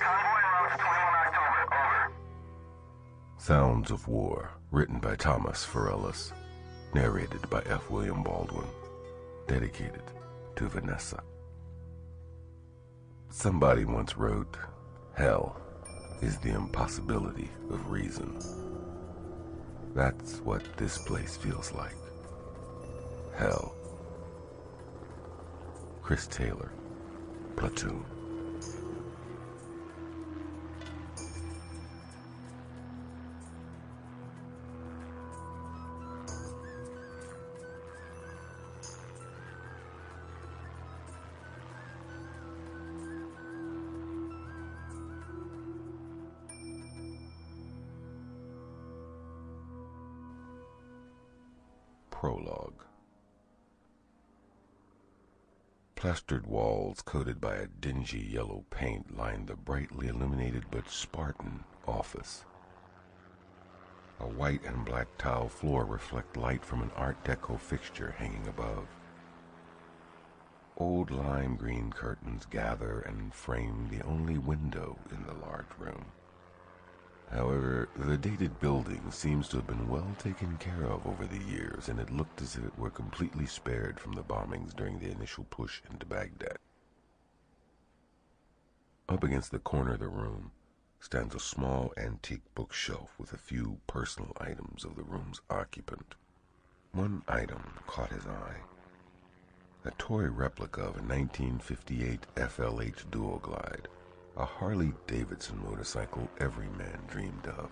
Convoy arrives 21 October. Over. Sounds of War, written by Thomas Ferreolus, narrated by F. William Baldwin, dedicated to Vanessa. Somebody once wrote, "Hell is the impossibility of reason." That's what this place feels like. Hell. Chris Taylor, Platoon. Prologue. Plastered walls coated by a dingy yellow paint lined the brightly illuminated but Spartan office. A white and black tile floor reflect light from an Art Deco fixture hanging above. Old lime green curtains gather and frame the only window in the large room. However, the dated building seems to have been well taken care of over the years, and it looked as if it were completely spared from the bombings during the initial push into Baghdad. Up against the corner of the room stands a small antique bookshelf with a few personal items of the room's occupant. One item caught his eye. A toy replica of a 1958 FLH Dual Glide, a Harley-Davidson motorcycle every man dreamed of.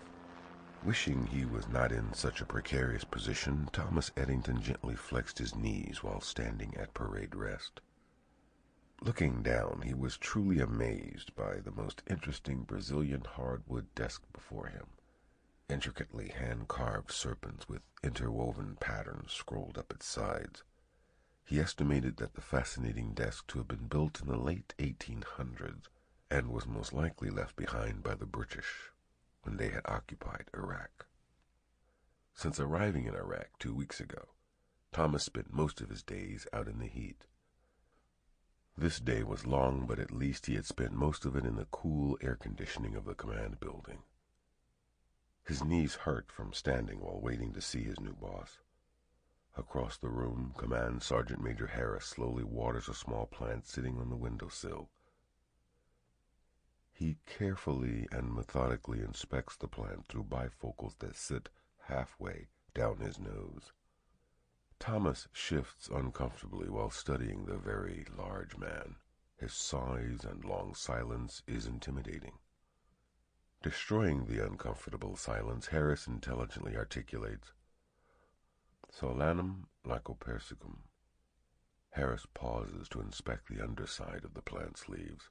Wishing he was not in such a precarious position, Thomas Edington gently flexed his knees while standing at parade rest. Looking down, he was truly amazed by the most interesting Brazilian hardwood desk before him. Intricately hand-carved serpents with interwoven patterns scrolled up its sides. He estimated that the fascinating desk to have been built in the late 1800s, and was most likely left behind by the British when they had occupied Iraq. Since arriving in Iraq 2 weeks ago, Thomas spent most of his days out in the heat. This day was long, but at least he had spent most of it in the cool air conditioning of the command building. His knees hurt from standing while waiting to see his new boss. Across the room, Command Sergeant Major Harris slowly waters a small plant sitting on the windowsill. He carefully and methodically inspects the plant through bifocals that sit halfway down his nose. Thomas shifts uncomfortably while studying the very large man. His size and long silence is intimidating. Destroying the uncomfortable silence, Harris intelligently articulates, "Solanum lycopersicum." Harris pauses to inspect the underside of the plant's leaves.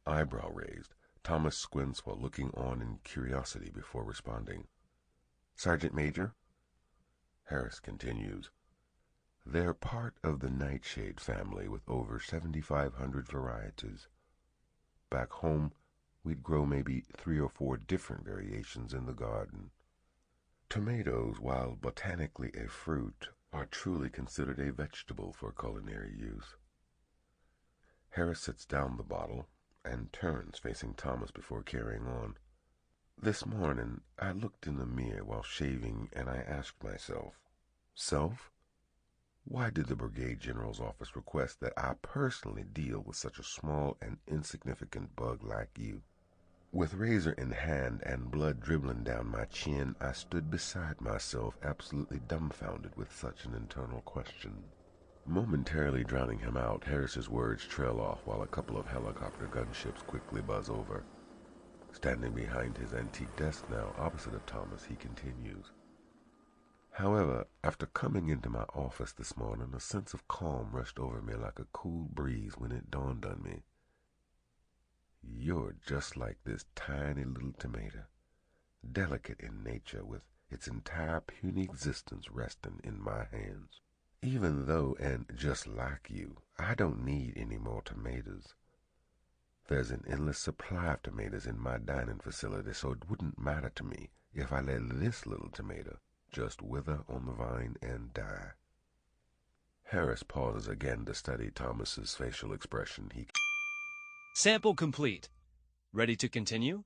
Eyebrow raised, Thomas squints while looking on in curiosity before responding. "Sergeant Major?" Harris continues, "They're part of the nightshade family with over 7,500 varieties. Back home, we'd grow maybe 3 or 4 different variations in the garden. Tomatoes, while botanically a fruit, are truly considered a vegetable for culinary use." Harris sets down the bottle and turns facing Thomas before carrying on. "This morning, I looked in the mirror while shaving, and I asked myself, Self, why did the Brigade General's office request that I personally deal with such a small and insignificant bug like you?" With razor in hand and blood dribbling down my chin, I stood beside myself, absolutely dumbfounded with such an internal question. Momentarily drowning him out, Harris's words trail off while a couple of helicopter gunships quickly buzz over. Standing behind his antique desk now, opposite of Thomas, he continues. "However, after coming into my office this morning, a sense of calm rushed over me like a cool breeze when it dawned on me. You're just like this tiny little tomato, delicate in nature, with its entire puny existence resting in my hands. Even though, and just like you, I don't need any more tomatoes. There's an endless supply of tomatoes in my dining facility, so it wouldn't matter to me if I let this little tomato just wither on the vine and die." Harris pauses again to study Thomas's facial expression. Sample complete. Ready to continue?